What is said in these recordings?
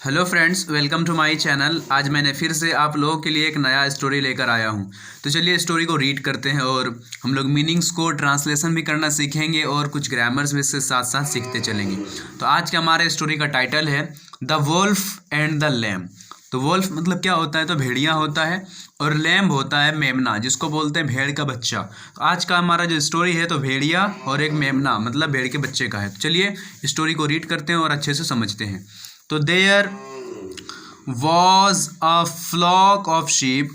Hello friends, welcome to my channel. आज मैंने फिर से आप लोगों के लिए एक नया स्टोरी लेकर आया हूं। तो चलिए स्टोरी को रीड करते हैं और हम लोग मीनिंग्स को ट्रांसलेशन भी करना सीखेंगे और कुछ ग्रामर्स भी इससे साथ साथ सीखते चलेंगे। तो आज के हमारे स्टोरी का टाइटल है the wolf and the lamb. तो वुल्फ मतलब क्या होता है? तो भेड़िया होता है, और लैम्ब होता है मेमना, जिसको बोलते हैं भेड़ का बच्चा। तो आज का हमारा जो स्टोरी है तो भेड़िया और एक मेमना मतलब भेड़ के बच्चे का है। तो चलिए स्टोरी को रीड करते हैं और अच्छे से समझते हैं। तो there was a flock of sheep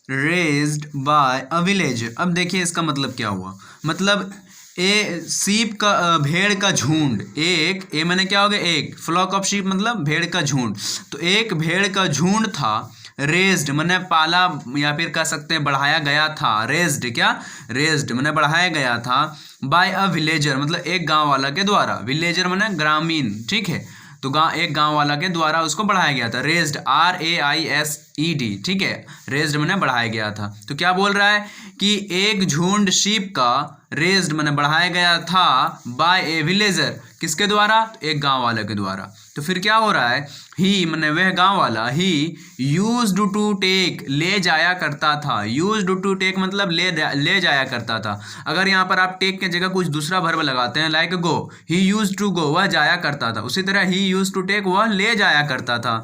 raised by a villager। अब देखिए इसका मतलब क्या हुआ। मतलब सीप का भेड़ का झुंड, एक ए मैंने क्या हो गया, एक फ्लॉक ऑफ शीप मतलब भेड़ का झुंड। तो एक भेड़ का झुंड था, रेज्ड मैंने पाला या फिर कह सकते हैं बढ़ाया गया था। रेज्ड क्या, रेज्ड मैंने बढ़ाया गया था बाय अ विलेजर मतलब एक गांव वाला के द्वारा। विलेजर मैंने ग्रामीण, ठीक है। तो एक गांव वाला के द्वारा उसको बढ़ाया गया था। रेज्ड RAISED, ठीक है। रेज्ड मैंने बढ़ाया गया था। तो क्या बोल रहा है कि एक झुंड शीप का रेज्ड मैंने बढ़ाया गया था बाय ए विलेजर, किसके द्वारा? एक गांव वाले के द्वारा। तो फिर क्या हो रहा है, ही मैंने वह गांव वाला, ही यूज्ड टू टेक ले जाया करता था। यूज्ड टू टेक मतलब ले जाया करता था। अगर यहाँ पर आप टेक के जगह कुछ दूसरा वर्ब लगाते हैं like go, he used to go वह जाया करता था, उसी तरह ही यूज्ड टू टेक वह ले जाया करता था।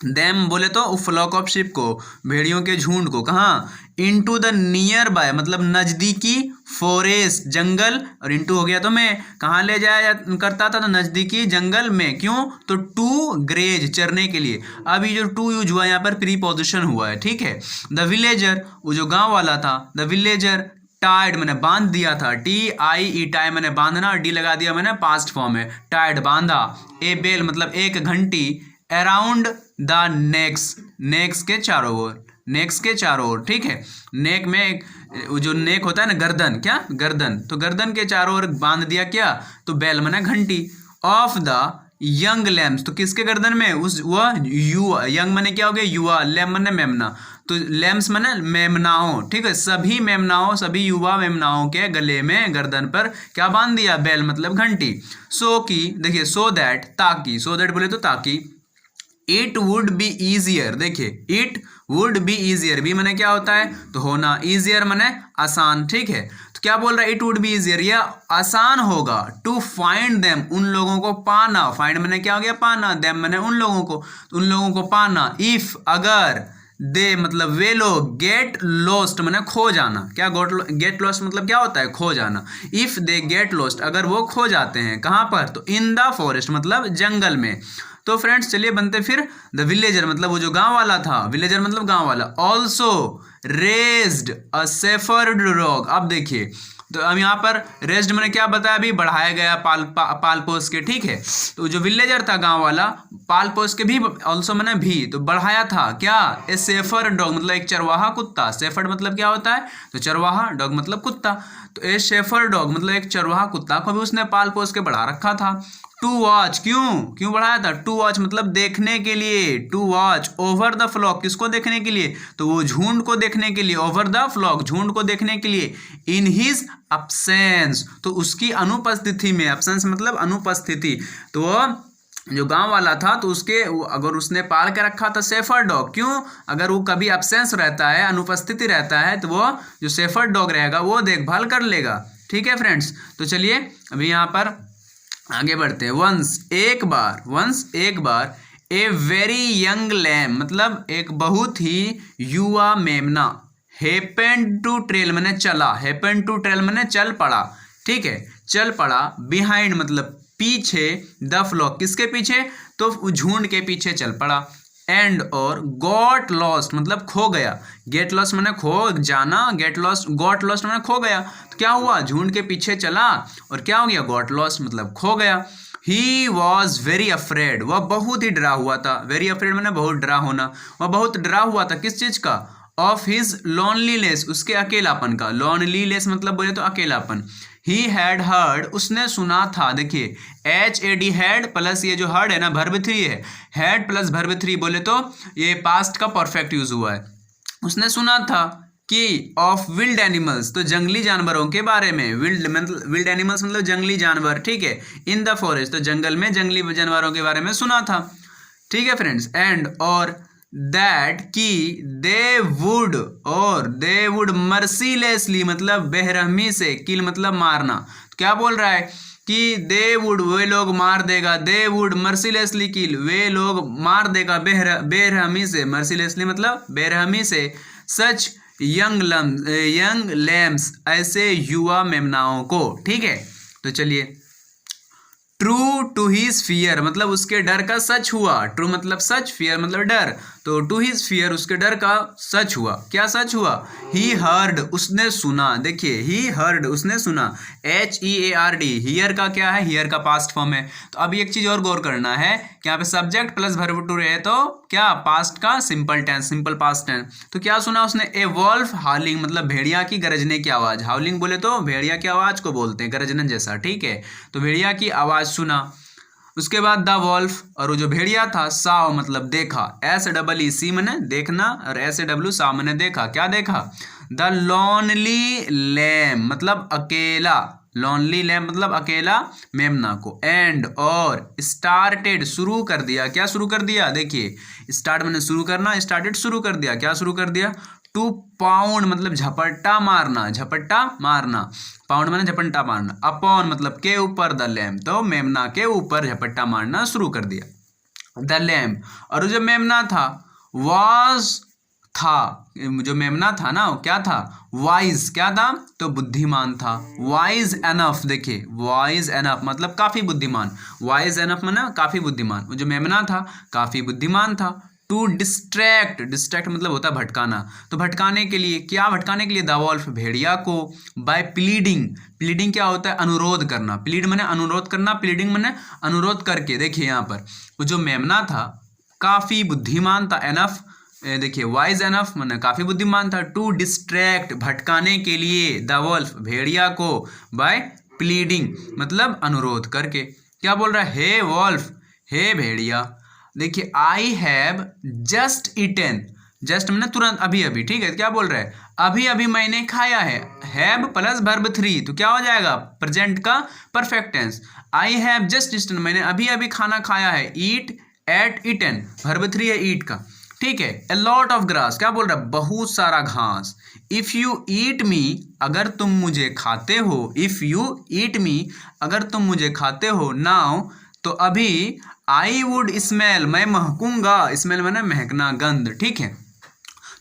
देम बोले तो फ्लॉक ऑफ शिप को, भेड़ियों के झुंड को, कहाँ? इनटू द नियर बाय मतलब नज़दीकी, फॉरेस्ट जंगल, और इनटू हो गया तो मैं, कहाँ ले जाया करता था? तो नज़दीकी जंगल में। क्यों? तो टू ग्रेज चरने के लिए। अब ये जो टू यूज हुआ यहाँ पर प्रीपोजिशन हुआ है, ठीक है। द विलेजर वो जो गांव वाला था, द विलेजर टाइड मैंने बांध दिया था, TIE टाई मैंने बांधना, और डी लगा दिया मैंने पास्ट फॉर्म है, टाइड बांधा। ए बेल मतलब एक घंटी, अराउंड द नेक्स के चारों ओर, नेक्स के चारों ओर, ठीक है। नेक में एक जो नेक होता है ना, गर्दन, क्या गर्दन, तो गर्दन के चारों ओर बांध दिया क्या? तो बेल मैंने घंटी। ऑफ द यंग लैम्स तो किसके गर्दन में? उस वह युवा, यंग मैंने क्या हो गया? युवा, लैम मैंने मेमना, तो लैम्स मैंने मेमनाओं, ठीक है। सभी मेमनाओं, सभी युवा मेमनाओं के गले में, गर्दन पर क्या बांध दिया? बेल मतलब घंटी। सो की देखिए, सो दैट ताकि, सो दैट बोले तो ताकि, इट वुड बी ईजियर, देखिए इट वुड बी ईजियर, भी मैंने क्या होता है? तो होना, ईजियर मैंने आसान, ठीक है। तो क्या बोल रहा है? इट वुड बी ईजियर, यह आसान होगा, टू फाइंड देम उन लोगों को पाना। फाइंड मैंने क्या हो गया? पाना, देम मैंने उन लोगों को, उन लोगों को पाना। इफ अगर, दे मतलब वे लोग, गेट लॉस्ट मैंने खो जाना। क्या गेट लॉस्ट मतलब क्या होता है? खो जाना। इफ दे गेट लॉस्ट अगर वो खो जाते हैं, कहाँ पर? तो इन द फॉरेस्ट मतलब जंगल में। तो फ्रेंड्स चलिए बनते फिर द विलेजर मतलब वो जो गांव वाला था, विलेजर मतलब गांव वाला, ऑल्सो रेज्ड अ शेफर्ड डॉग। अब देखिए, तो अब यहाँ पर रेज्ड मैंने क्या बताया? अभी बढ़ाया गया, पाल पोस के, ठीक है। तो जो विलेजर था गांव वाला, पाल पोस के भी, ऑल्सो मैंने भी, तो बढ़ाया था क्या? ए शेफर्ड डॉग मतलब एक चरवाहा कुत्ता। शेफर्ड मतलब क्या होता है? तो चरवाहा, डॉग मतलब कुत्ता। तो ए शेफर्ड डॉग मतलब एक चरवाहा कुत्ता को भी उसने पाल पोस के बढ़ा रखा था। टू वॉच, क्यों बढ़ाया था? टू वॉच मतलब देखने के लिए, to watch over the flock, किसको देखने के लिए? तो वो झुंड को देखने के लिए, ओवर द फ्लॉक झुंड को देखने के लिए। इन हिज अब्सेंस तो उसकी अनुपस्थिति में, अब्सेंस मतलब अनुपस्थिति। तो जो गांव वाला था तो उसके अगर उसने पाल के रखा था शेफर्ड डॉग, क्यों? अगर वो कभी अब्सेंस रहता है, अनुपस्थिति रहता है, तो वो जो शेफर्ड डॉग रहेगा वो देखभाल कर लेगा, ठीक है फ्रेंड्स। तो चलिए अभी यहाँ पर आगे बढ़ते हैं। वंस एक बार, ए वेरी यंग लैम मतलब एक बहुत ही युवा मेमना, हैपेंड टू ट्रेल मैंने चला, हैपेंड टू ट्रेल मैंने चल पड़ा, ठीक है, चल पड़ा। बिहाइंड मतलब पीछे, द फ्लॉक किसके पीछे? तो झुंड के पीछे चल पड़ा। एंड और गॉट लॉस्ट मतलब खो गया, गेट लॉस्ट मैंने खो जाना, गेट लॉस्ट, गॉट लॉस्ट मैंने खो गया। तो क्या हुआ? झुंड के पीछे चला और क्या हो गया? गॉट लॉस्ट मतलब खो गया। ही वॉज वेरी अफ्रेड वह बहुत ही डरा हुआ था। वेरी अफ्रेड मैंने बहुत डरा होना, वह बहुत डरा हुआ था किस चीज का? ऑफ हिज लोनलीनेस उसके अकेलापन का। लोनलीनेस मतलब बोले तो अकेलापन। ही हैड हर्ड उसने सुना था, देखिए HAD हैड प्लस ये जो हर्ड है ना वर्ब 3 है, हैड प्लस वर्ब 3 बोले तो ये पास्ट का परफेक्ट यूज हुआ है। उसने सुना था कि ऑफ विल्ड एनिमल्स तो जंगली जानवरों के बारे में। विल्ड एनिमल्स मतलब जंगली जानवर, ठीक है। इन द फॉरेस्ट तो जंगल में जंगली जानवरों के बारे में सुना था। ठीक है फ्रेंड्स, एंड और दैट कि दे वुड मर्सीलेसली मतलब बेरहमी से, किल मतलब मारना। तो क्या बोल रहा है कि दे वुड वे लोग मार देगा, दे वुड मर्सीलेसली किल वे लोग मार देगा बेरहमी से, मर्सीलेसली मतलब बेरहमी से, सच यंग लैम्स ऐसे युवा मेमनाओं को। ठीक है, तो चलिए, ट्रू टू हिज फियर मतलब उसके डर का सच हुआ, ट्रू मतलब सच, फियर मतलब डर, तो टू हिज फियर उसके डर का सच हुआ। क्या सच हुआ? ही हर्ड उसने सुना, देखिए ही हर्ड उसने सुना, HEARD, हियर का क्या है? हियर का पास्ट फॉर्म है। तो अब एक चीज और गौर करना है कि यहाँ पे सब्जेक्ट प्लस वर्ब टू रहे तो क्या पास्ट का simple tense, simple past tense. तो क्या सुना उसने? ए वॉल्फ हाउलिंग मतलब भेड़िया की गरजने की आवाज, हाउलिंग बोले तो भेड़िया की आवाज को बोलते हैं, गरजने जैसा। ठीक है, तो भेड़िया की आवाज सुना। उसके बाद द वॉल्फ, और वो जो भेड़िया था, साव मतलब देखा, SEE मैंने देखना, और SAW साव मैंने देखा, क्या देखा? द लॉनली लैम मतलब अकेला, लॉनली लैम मतलब अकेला मेमना को, एंड और स्टार्टेड शुरू कर दिया, क्या शुरू कर दिया? देखिए स्टार्ट मैंने शुरू करना, स्टार्टेड शुरू कर दिया, क्या शुरू कर दिया? टू पाउंड मतलब झपट्टा मारना, झपट्टा मारना, पाउंड मैंने झपट्टा मारना, अपॉन मतलब के ऊपर, द लैम्प तो मेमना के ऊपर झपट्टा मारना शुरू कर दिया, द लैम्प। और जो मेमना था वाज था, जो मेमना था ना वो क्या था? वाइज, क्या था? तो बुद्धिमान था, वाइज एनफ, देखिए वाइज एनफ मतलब काफी बुद्धिमान, वाइज एनफ माना काफी बुद्धिमान, वो जो मेमना था काफी बुद्धिमान था। टू डिस्ट्रैक्ट, डिस्ट्रैक्ट मतलब होता है भटकाना, तो भटकाने के लिए, क्या भटकाने के लिए? द वॉल्फ भेड़िया को, बाय प्लीडिंग, प्लीडिंग क्या होता है? अनुरोध करना, प्लीड मैंने अनुरोध करना, प्लीडिंग मैंने अनुरोध करके। देखिए यहाँ पर वो जो मेमना था काफी बुद्धिमान था, एनफ देखिए वाइज एनफ मैंने काफी बुद्धिमान था, टू डिस्ट्रैक्ट भटकाने के लिए, द वॉल्फ भेड़िया को, बाय प्लीडिंग मतलब अनुरोध करके। क्या बोल रहा है? हे वॉल्फ, हे भेड़िया, देखिए I have just eaten, just मैंने तुरंत, अभी अभी। ठीक है, क्या बोल रहा है? अभी अभी मैंने खाया है, हैव प्लस वर्ब 3 तो क्या हो जाएगा? प्रेजेंट का perfect tense. I have just eaten मैंने अभी अभी खाना खाया है, ईट एट ईटन वर्ब 3 है ईट का। ठीक है, ए लॉट ऑफ ग्रास, क्या बोल रहा है? बहुत सारा घास। इफ यू ईट मी अगर तुम मुझे खाते हो, इफ यू ईट मी अगर तुम मुझे खाते हो, नाउ तो अभी, आई वुड स्मेल मैं महकूंगा, स्मेल मैंने महकना, गंध। ठीक है,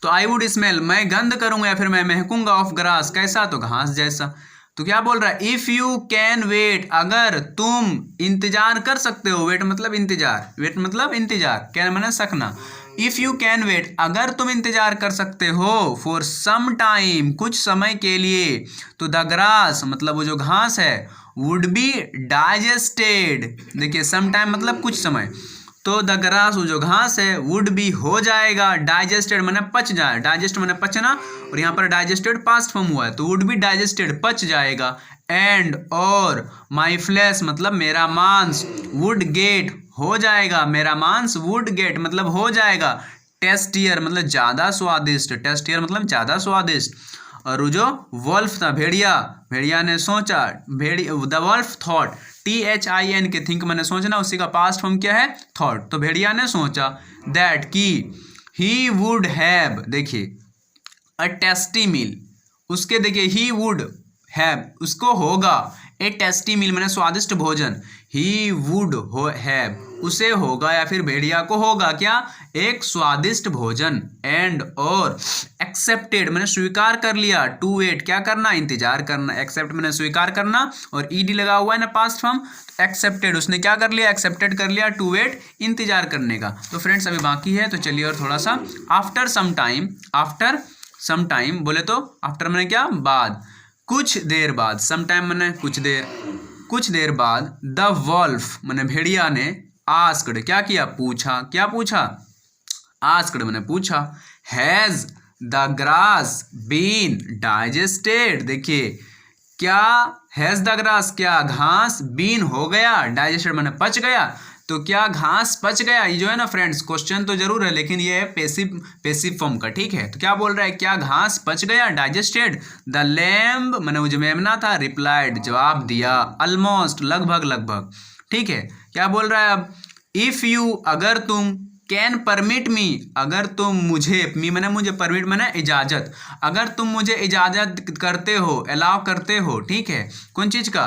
तो आई वुड स्मेल मैं गंध करूंगा या फिर मैं महकूंगा, ऑफ ग्रास कैसा? तो घास जैसा। तो क्या बोल रहा है? इफ यू कैन वेट अगर तुम इंतजार कर सकते हो, वेट मतलब इंतजार, वेट मतलब इंतजार, कैन मैंने सकना, इफ यू कैन वेट अगर तुम इंतजार कर सकते हो, फॉर सम टाइम कुछ समय के लिए, तो द ग्रास मतलब वो जो घास है, वुड बी डाइजेस्टेड, देखिए सम टाइम मतलब कुछ समय, तो द ग्रास वो जो घास है, वुड बी हो जाएगा, डाइजेस्टेड मैंने पच जाए, डाइजेस्ट मैंने पचना, और यहाँ पर डाइजेस्टेड पास्ट फॉर्म हुआ है, तो वुड बी डाइजेस्टेड पच जाएगा, एंड और माई फ्लैश मतलब मेरा मांस, वुड गेट हो जाएगा, मेरा मांस वुड गेट मतलब हो जाएगा, टेस्टियर मतलब ज्यादा स्वादिष्ट, टेस्टियर मतलब ज्यादा स्वादिष्ट। और वो जो वॉल्फ था भेड़िया, भेड़िया ने सोचा, द वॉल्फ थॉट, THIN के थिंक मैंने सोचना, उसी का पास्ट फॉर्म क्या है? थॉट। तो भेड़िया ने सोचा दैट कि ही वुड हैव, देखिए अ टेस्टी मील, उसके देखिए ही वुड हैव उसको होगा, ए टेस्टी मील मैंने स्वादिष्ट भोजन, ही वुड हैव उसे होगा या फिर भेड़िया को होगा क्या? एक स्वादिष्ट भोजन, एंड और एक्सेप्टेड मैंने स्वीकार कर लिया, टू वेट क्या करना? इंतजार करना, एक्सेप्ट मैंने स्वीकार करना, और ईडी लगा हुआ है ना पास्ट फॉर्म, एक्सेप्टेड उसने क्या कर लिया? एक्सेप्टेड कर लिया, टू वेट इंतजार करने का। तो फ्रेंड्स अभी बाकी है, तो चलिए और थोड़ा सा, after some time, after some time बोले तो आफ्टर मैंने क्या? बाद, कुछ देर बाद, सम टाइम मैंने कुछ देर, कुछ देर बाद, द वॉल्फ मैंने भेड़िया ने, आस्क्ड क्या किया? पूछा, क्या पूछा? आस्क्ड मैंने पूछा, has the grass been digested, देखिए क्या हैज द ग्रास क्या घास, बीन हो गया, डाइजेस्टेड मैंने पच गया, तो क्या घास पच गया? ये जो है ना फ्रेंड्स क्वेश्चन तो जरूर है लेकिन ये है पेसिव फॉर्म का। ठीक है, तो क्या बोल रहा है? क्या घास पच गया, डाइजेस्टेड? द लैम्ब मैंने वो जो मेमना था, रिप्लाइड जवाब दिया, ऑलमोस्ट लगभग लगभग। ठीक है, क्या बोल रहा है अब? इफ यू, अगर तुम, कैन परमिट मी, अगर तुम मुझे, मी मैंने मुझे, परमिट मैंने इजाज़त, अगर तुम मुझे इजाज़त करते हो, अलाउ करते हो, ठीक है, कौन चीज़ का,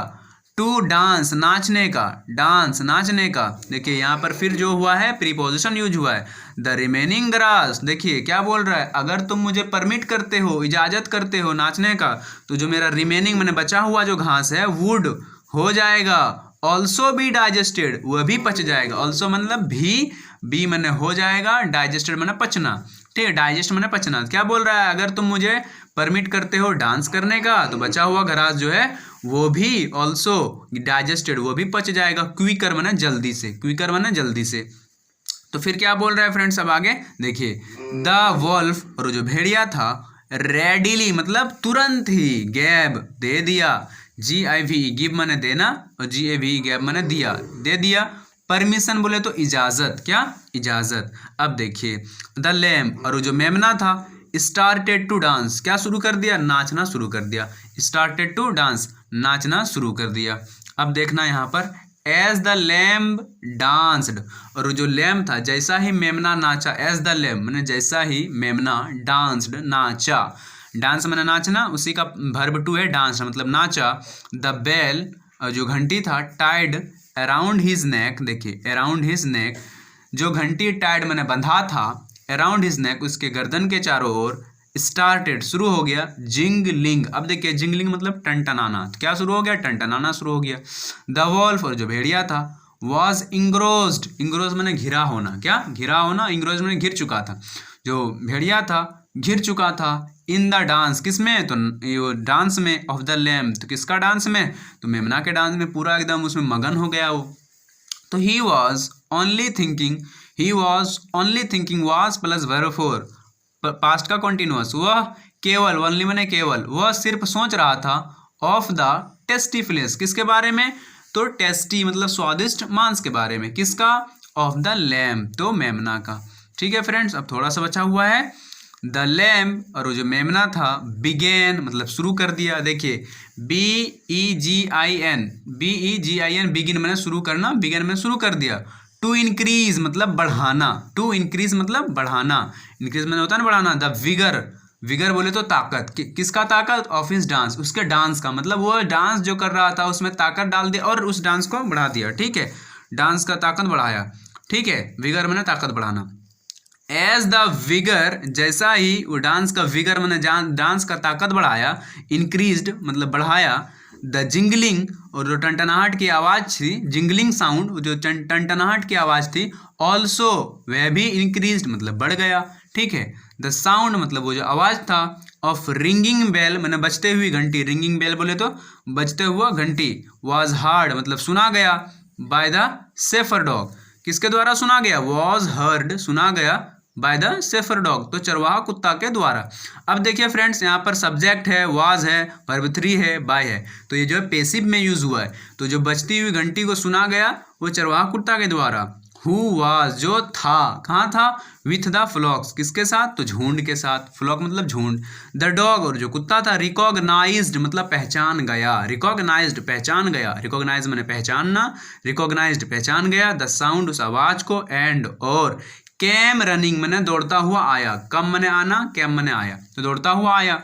टू डांस, नाचने का, डांस नाचने का। देखिए यहाँ पर फिर जो हुआ है प्रीपोजिशन यूज हुआ है, द रिमेनिंग ग्रास। देखिए क्या बोल रहा है, अगर तुम मुझे परमिट करते हो, इजाज़त करते हो नाचने का, तो जो मेरा रिमेनिंग मैंने बचा हुआ जो घास है वुड हो जाएगा, ऑल्सो बी डाइजेस्टेड, वह भी पच जाएगा। ऑल्सो मतलब भी, बी मैंने हो जाएगा, डाइजेस्टेड मैंने पचना, ठीक है, डाइजेस्ट मैंने पचना। क्या बोल रहा है, अगर तुम मुझे परमिट करते हो डांस करने का, तो बचा हुआ घास जो है वो भी ऑल्सो डाइजेस्टेड, वो भी पच जाएगा, क्विकर मैंने जल्दी से, क्विकर मैंने जल्दी से। तो फिर क्या बोल रहा है फ्रेंड्स, अब आगे देखिए, द वॉल्फ, और जो भेड़िया था, रेडिली मतलब तुरंत ही, गैब दे दिया, GIV गिव मैंने देना, और GAV गैब मैंने दिया, दे दिया। परमिशन बोले तो इजाज़त, क्या इजाज़त। अब देखिए द लैम्ब, और जो मेमना था, स्टार्टेड टू डांस, क्या शुरू कर दिया, नाचना शुरू कर दिया, स्टार्टेड टू डांस, नाचना शुरू कर दिया। अब देखना यहाँ पर, एज द लैम्ब डांस्ड, और जो लैम्ब था, जैसा ही मेमना नाचा, एज द लैम्ब मैंने जैसा ही मेमना डांस्ड नाचा, डांस मैंने नाचना, उसी का वर्ब टू है डांस मतलब नाचा। द बेल, जो घंटी था, टाइड अराउंड हिज नेक, देखिए अराउंड हिज नेक, जो घंटी टाइड मैंने बंधा था, अराउंड हिज नेक उसके गर्दन के चारों ओर, स्टार्टेड शुरू हो गया, जिंगलिंग। अब देखिए जिंगलिंग मतलब टनटनाना, तो क्या शुरू हो गया, टनटनाना शुरू हो गया। द वॉल्फ, और जो भेड़िया था, वॉज इंग्रोज्ड, इंग्रोज मैंने घिरा होना, क्या घिरा होना, इंग्रोज मैंने घिर चुका था, जो भेड़िया था घिर चुका था, इन द डांस, किसमें, तो डांस में, ऑफ द लैम्ब, तो किसका डांस में, तो मेमना के डांस में, पूरा एकदम उसमें मगन हो गया वो। तो he was only thinking, he was only thinking, was plus verb four, past का कॉन्टिन्यूअस, वह केवल, ओनली मैंने केवल, वह सिर्फ सोच रहा था, ऑफ द टेस्टी फ्लेश, किसके बारे में, तो टेस्टी मतलब स्वादिष्ट मांस के बारे में, किसका, ऑफ द लैम्ब, तो मेमना का। ठीक है फ्रेंड्स, अब थोड़ा सा बचा हुआ है, द लैम्ब, और वो जो मेमना था, बिगेन मतलब शुरू कर दिया। देखिए BEGIN, BEGIN बिगिन मैंने शुरू करना, बिगेन मैंने शुरू कर दिया। टू इंक्रीज मतलब बढ़ाना, टू इंक्रीज मतलब बढ़ाना, इंक्रीज मैंने होता है ना बढ़ाना। द विगर, विगर बोले तो ताकत, किसका ताकत, ऑफ हिज डांस, उसके डांस का, मतलब वो डांस जो कर रहा था उसमें ताकत डाल दिया और उस डांस को बढ़ा दिया। ठीक है, डांस का ताकत बढ़ाया। ठीक है, विगर मैंने ताकत बढ़ाना। एज द विगर, जैसा ही वो डांस का विगर मैंने डांस का ताकत बढ़ाया, इंक्रीज्ड मतलब बढ़ाया। द जिंगलिंग, और जो टनटनाहट की आवाज़ थी, जिंगलिंग साउंड, जो टनटनाहट की आवाज़ थी, ऑल्सो वह भी इंक्रीज्ड मतलब बढ़ गया। ठीक है, द साउंड मतलब वो जो आवाज़ था, ऑफ रिंगिंग बेल मैंने बजते हुई घंटी, रिंगिंग बेल बोले तो बजते हुआ घंटी, वॉज हार्ड मतलब सुना गया, बाय द सेफर डॉग, किसके द्वारा सुना गया, वॉज हर्ड सुना गया, बाय द सेफर डॉग तो चरवाहा कुत्ता के द्वारा। अब देखिए फ्रेंड्स, यहाँ पर सब्जेक्ट है, वाज है, वर्ब 3 है, बाय है, तो ये जो है पेसिव में यूज हुआ है। तो जो बजती हुई घंटी को सुना गया वो चरवाहा कुत्ता के द्वारा। हु वाज जो था, कहाँ था, विथ द फ्लॉक्स, किसके साथ, तो झुंड के साथ, फ्लॉक मतलब झुंड। द डॉग, और जो कुत्ता था, रिकॉग्नाइज्ड मतलब पहचान गया, रिकॉग्नाइज्ड पहचान गया, रिकॉग्नाइज मैंने पहचानना, रिकॉग्नाइज्ड पहचान गया। द साउंड उस आवाज को, एंड और कैम रनिंग मैंने दौड़ता हुआ आया, कम मैंने आना, कैम मैंने आया, तो दौड़ता हुआ आया।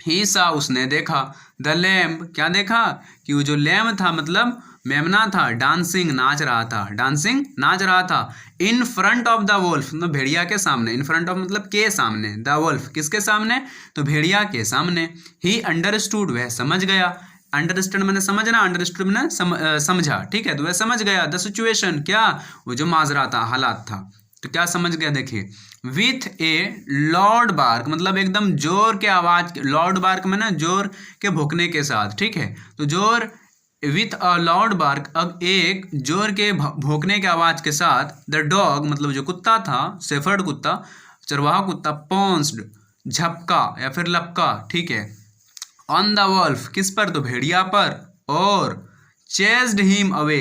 ही सा उसने देखा, द लैम्ब क्या देखा, कि वो जो लैम्ब था मतलब मेमना था, डांसिंग नाच रहा था, डांसिंग नाच रहा था, in front of the Wolff मतलब भेड़िया के सामने, इन फ्रंट ऑफ मतलब के सामने, द वोल्फ किसके सामने, तो भेड़िया के सामने। ही अंडरस्टूड वह समझ गया, अंडरस्टैंड मैंने समझना, अंडरस्टूड मैंने समझा। ठीक है, तो वह समझ गया। द सिचुएशन क्या, वो जो माजरा था, हालात था, तो क्या समझ गया, देखिए विथ ए लॉर्ड बार्क मतलब एकदम जोर के आवाज, लॉर्ड बार्क में ना जोर के भौंकने के साथ। ठीक है, तो जोर विथ अ लाउड बार्क, अब एक जोर के भौंकने के आवाज के साथ। द डॉग मतलब जो कुत्ता था, शेफर्ड कुत्ता, चरवाहा कुत्ता, पॉन्स्ड झपका या फिर लपका। ठीक है, ऑन द वॉल्फ किस पर, तो भेड़िया पर, और चेस्ड हिम अवे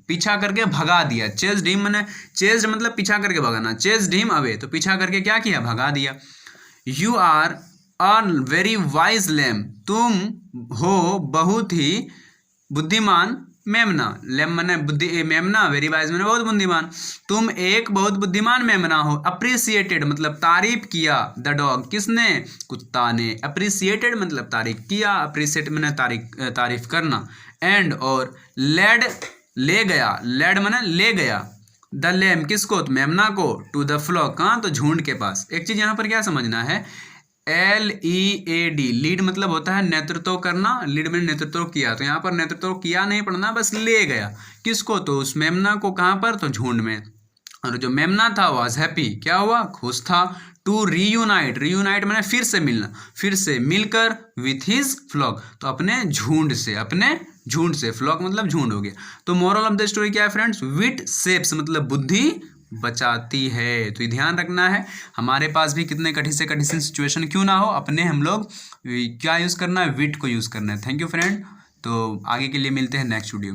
पीछा करके भगा दिया। चेस्ड हिम मैंने, चेस्ड मतलब पीछा करके भगाना, चेस्ड हिम अवे तो पीछा करके क्या किया, भगा दिया। You are a very wise lamb, तुम हो बहुत ही बुद्धिमान मेमना, लेम मने बुद्धि, मेमना वेरी वाइज मैंने बहुत बुद्धिमान, तुम एक बहुत बुद्धिमान मेमना हो। अप्रिसिएटेड मतलब तारीफ किया, द डॉग किसने, कुत्ता ने। अप्रिसिएटेड मतलब तारीफ किया, अप्रिसिएट मैंने तारीफ करना। एंड और लेड ले गया, लेड मैंने ले गया, द लेम किसको, तो मेमना को, टू द फ्लॉक कहाँ, तो झुंड के पास। एक चीज यहाँ पर क्या समझना है, LEAD लीड मतलब होता है नेतृत्व करना, लीड में नेतृत्व किया, तो यहाँ पर नेतृत्व किया नहीं पढ़ना, बस ले गया किसको, तो उस मेमना को, कहाँ पर, तो झुंड में। और जो मेमना था वाज हैप्पी, क्या हुआ, खुश था। टू रीयूनाइट, रीयूनाइट मैंने फिर से मिलना, फिर से मिलकर, विथ हिज फ्लॉक तो अपने झुंड से, अपने झुंड से, फ्लॉक मतलब झुंड हो गया। तो मोरल ऑफ द स्टोरी क्या है फ्रेंड्स, विट सेप्स मतलब बुद्धि बचाती है। तो ये ध्यान रखना है, हमारे पास भी कितने कठिन से कठिन सिचुएशन क्यों ना हो, अपने हम लोग क्या यूज़ करना है, विट को यूज़ करना है। Thank you friend. तो आगे के लिए मिलते हैं नेक्स्ट वीडियो में।